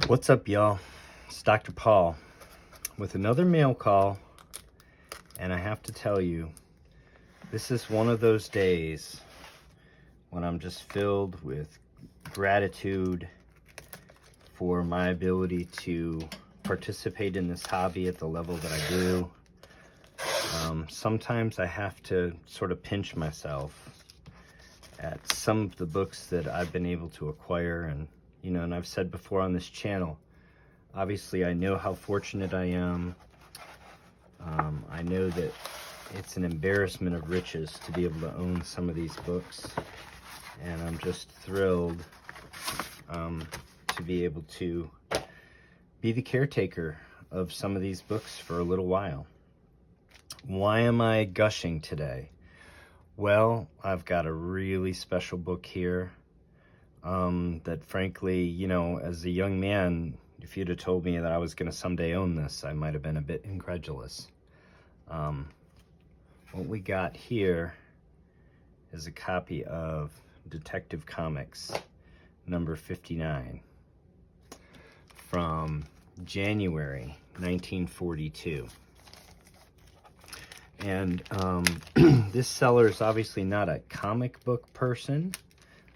What's up, y'all? It's Dr. Paul with another mail call, and I have to tell you, this is one of those days when I'm just filled with gratitude for my ability to participate in this hobby at the level that I do. Sometimes I have to sort of pinch myself at some of the books that I've been able to acquire, and I've said before on this channel, obviously I know how fortunate I am. I know that it's an embarrassment of riches to be able to own some of these books, and I'm just thrilled to be able to be the caretaker of some of these books for a little while. Why am I gushing today? Well, I've got a really special book here that frankly, as a young man, if you'd have told me that I was going to someday own this, I might have been a bit incredulous. What we got here is a copy of Detective Comics number 59 from January 1942. And this seller is obviously not a comic book person,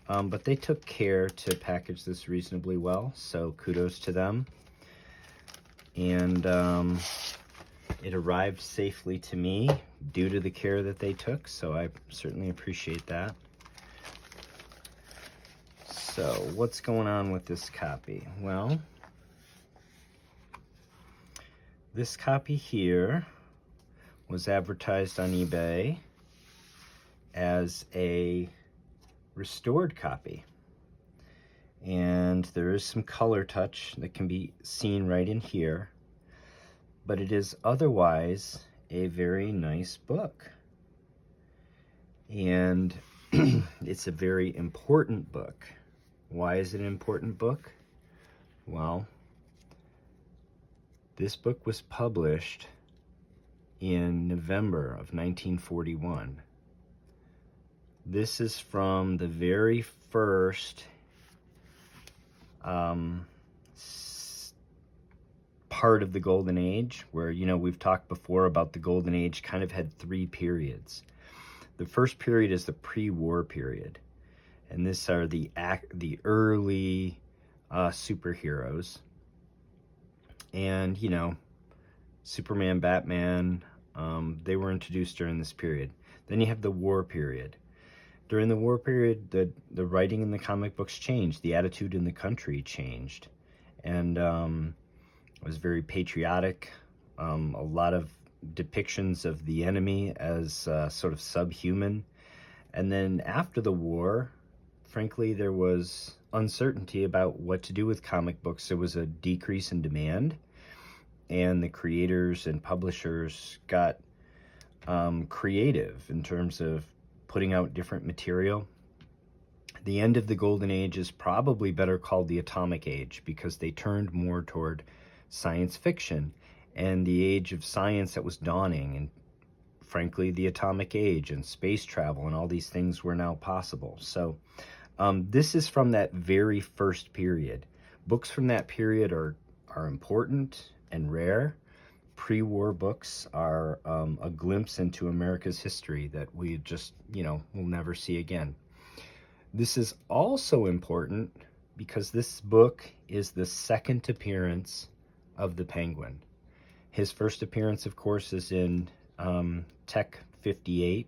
but they took care to package this reasonably well, so kudos to them. And it arrived safely to me due to the care that they took, so I certainly appreciate that. So what's going on with this copy? Well, this copy here was advertised on eBay as a restored copy, and there is some color touch that can be seen right in here, but it is otherwise a very nice book, and it's a very important book. Why is it an important book? Well, this book was published in November of 1941. This is from the very first part of the Golden Age, where, we've talked before about the Golden Age kind of had three periods. The first period is the pre-war period, and these are the early superheroes. And, Superman, Batman, they were introduced during this period. Then you have the war period. During the war period, the writing in the comic books changed. The attitude in the country changed. And it was very patriotic. A lot of depictions of the enemy as sort of subhuman. And then after the war, frankly, there was uncertainty about what to do with comic books. There was a decrease in demand, and the creators and publishers got creative in terms of putting out different material. The end of the Golden Age is probably better called the Atomic Age, because they turned more toward science fiction and the age of science that was dawning, and frankly, the Atomic Age and space travel and all these things were now possible. So this is from that very first period. Books from that period are important and rare. Pre-war books are a glimpse into America's history that we just, will never see again. This is also important because this book is the second appearance of the Penguin. His first appearance, of course, is in Tech 58.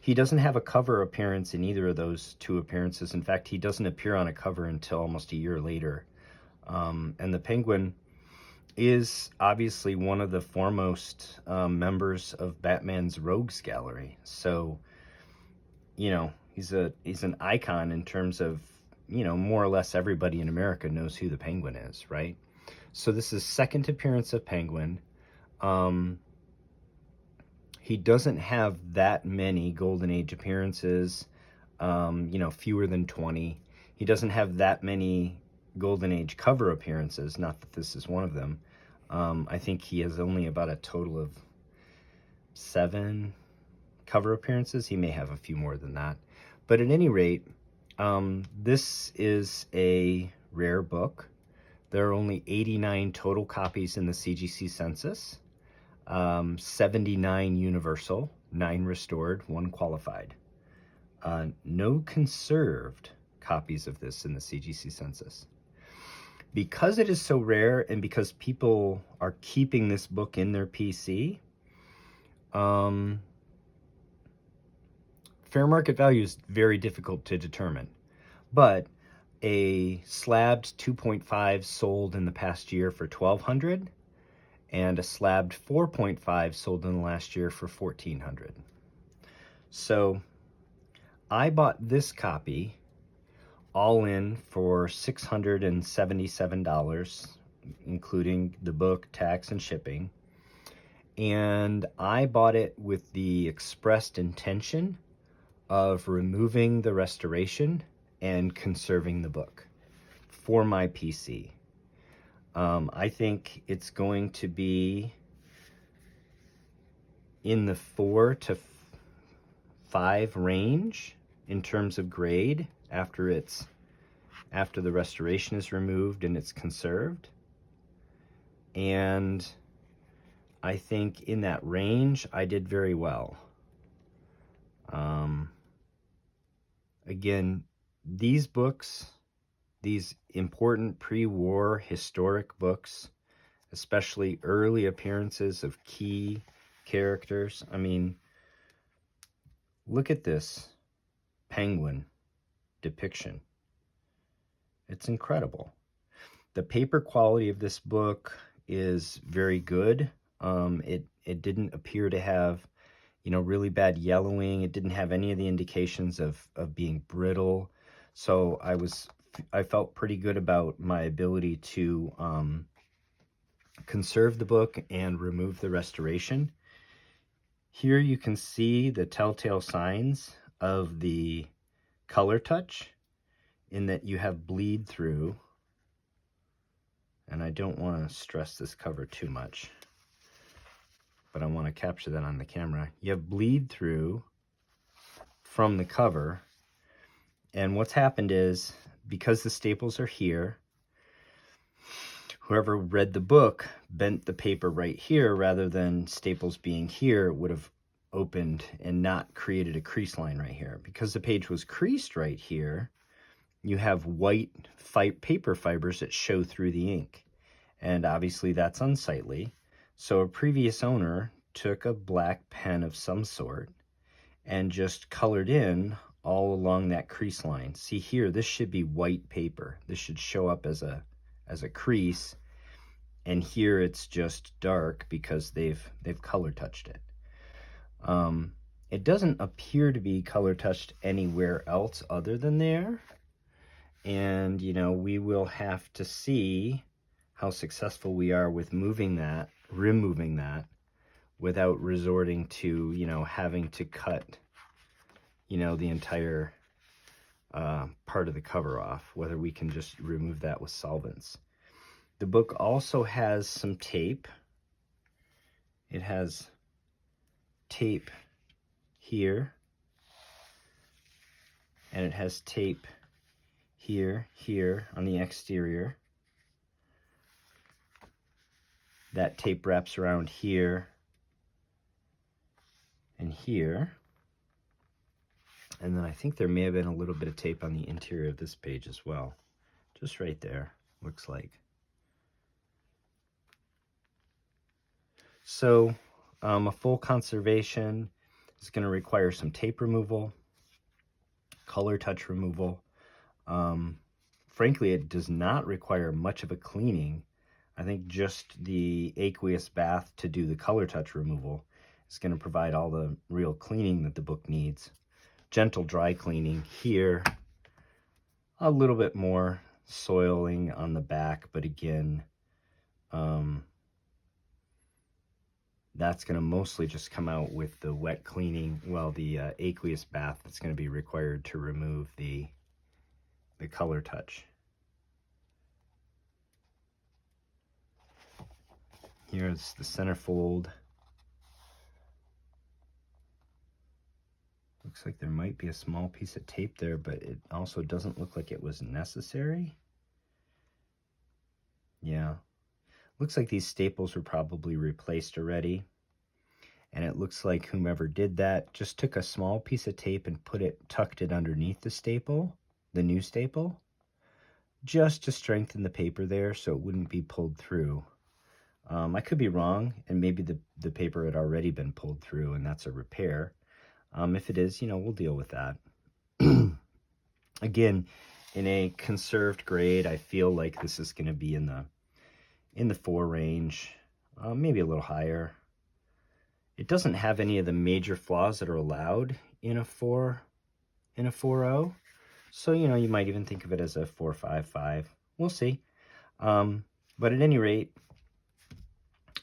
He doesn't have a cover appearance in either of those two appearances. In fact, he doesn't appear on a cover until almost a year later. And the Penguin is obviously one of the foremost members of Batman's rogues gallery. So, he's an icon in terms of, more or less everybody in America knows who the Penguin is, right? So this is second appearance of Penguin. He doesn't have that many Golden Age appearances, fewer than 20. He doesn't have that many Golden Age cover appearances, not that this is one of them. I think he has only about a total of 7 cover appearances. He may have a few more than that. But at any rate, this is a rare book. There are only 89 total copies in the CGC census, 79 universal, 9 restored, 1 qualified. No conserved copies of this in the CGC census. Because it is so rare and because people are keeping this book in their PC, fair market value is very difficult to determine. But a slabbed 2.5 sold in the past year for $1,200, and a slabbed 4.5 sold in the last year for $1,400. So I bought this copy all in for $677, including the book, tax, and shipping. And I bought it with the expressed intention of removing the restoration and conserving the book for my PC. I think it's going to be in the 4 to 5 range in terms of grade after the restoration is removed and it's conserved. And I think in that range I did very well. Again, these books, these important pre-war historic books, especially early appearances of key characters. I mean, look at this penguin depiction. It's incredible. The paper quality of this book is very good. It didn't appear to have, really bad yellowing. It didn't have any of the indications of being brittle. So I felt pretty good about my ability to conserve the book and remove the restoration. Here you can see the telltale signs of the color touch in that you have bleed through, and I don't want to stress this cover too much, but I want to capture that on the camera. You have bleed through from the cover, and what's happened is, because the staples are here, whoever read the book bent the paper right here rather than staples being here would have opened and not created a crease line right here. Because the page was creased right here, you have white paper fibers that show through the ink. And obviously that's unsightly. So a previous owner took a black pen of some sort and just colored in all along that crease line. See here, this should be white paper. This should show up as a crease, and here it's just dark because they've color touched it. It doesn't appear to be color touched anywhere else other than there, and we will have to see how successful we are with removing that without resorting to having to cut the entire part of the cover off, whether we can just remove that with solvents. The book also has some tape. It has tape here, and it has tape here on the exterior. That tape wraps around here and here. And then I think there may have been a little bit of tape on the interior of this page as well. Just right there, looks like. So a full conservation is going to require some tape removal, color touch removal. Frankly, it does not require much of a cleaning. I think just the aqueous bath to do the color touch removal is going to provide all the real cleaning that the book needs. Gentle dry cleaning here, a little bit more soiling on the back, but again, that's going to mostly just come out with the wet cleaning, the aqueous bath that's going to be required to remove the color touch. Here's the centerfold. Looks like there might be a small piece of tape there, but it also doesn't look like it was necessary. Yeah. Looks like these staples were probably replaced already. And it looks like whomever did that just took a small piece of tape and tucked it underneath the staple, the new staple, just to strengthen the paper there so it wouldn't be pulled through. I could be wrong, and maybe the paper had already been pulled through, and that's a repair. If it is, we'll deal with that. Again, in a conserved grade, I feel like this is going to be in the 4 range, maybe a little higher. It doesn't have any of the major flaws that are allowed in a 4.0. So, you might even think of it as a 4.55. We'll see. But at any rate,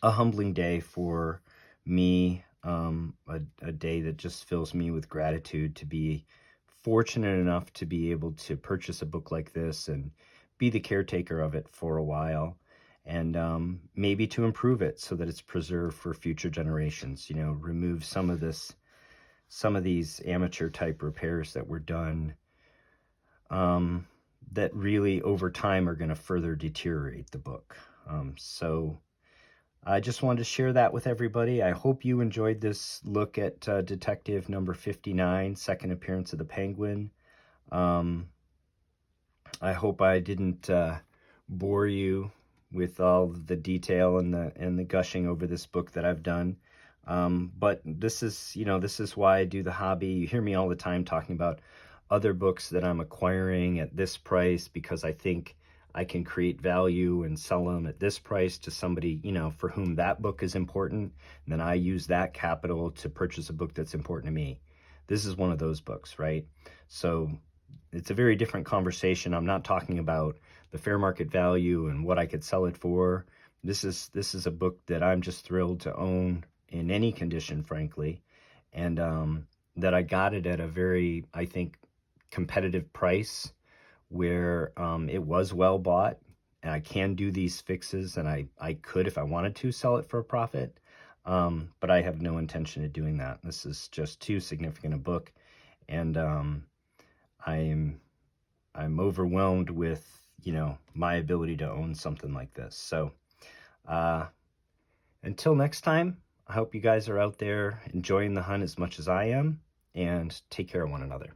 a humbling day for me, a day that just fills me with gratitude to be fortunate enough to be able to purchase a book like this and be the caretaker of it for a while, and maybe to improve it so that it's preserved for future generations. Remove some of these amateur type repairs that were done, that really over time are going to further deteriorate the book. So I just wanted to share that with everybody. I hope you enjoyed this look at Detective number 59, Second Appearance of the Penguin. I hope I didn't bore you with all the detail and the gushing over this book that I've done. But this is why I do the hobby. You hear me all the time talking about other books that I'm acquiring at this price because I think I can create value and sell them at this price to somebody, for whom that book is important. And then I use that capital to purchase a book that's important to me. This is one of those books, right? So it's a very different conversation. I'm not talking about the fair market value and what I could sell it for. This is a book that I'm just thrilled to own in any condition, frankly. And that I got it at a very, I think, competitive price where it was well bought, and I can do these fixes, and I could, if I wanted to, sell it for a profit. But I have no intention of doing that. This is just too significant a book, and I'm overwhelmed with my ability to own something like this. So until next time, I hope you guys are out there enjoying the hunt as much as I am, and take care of one another.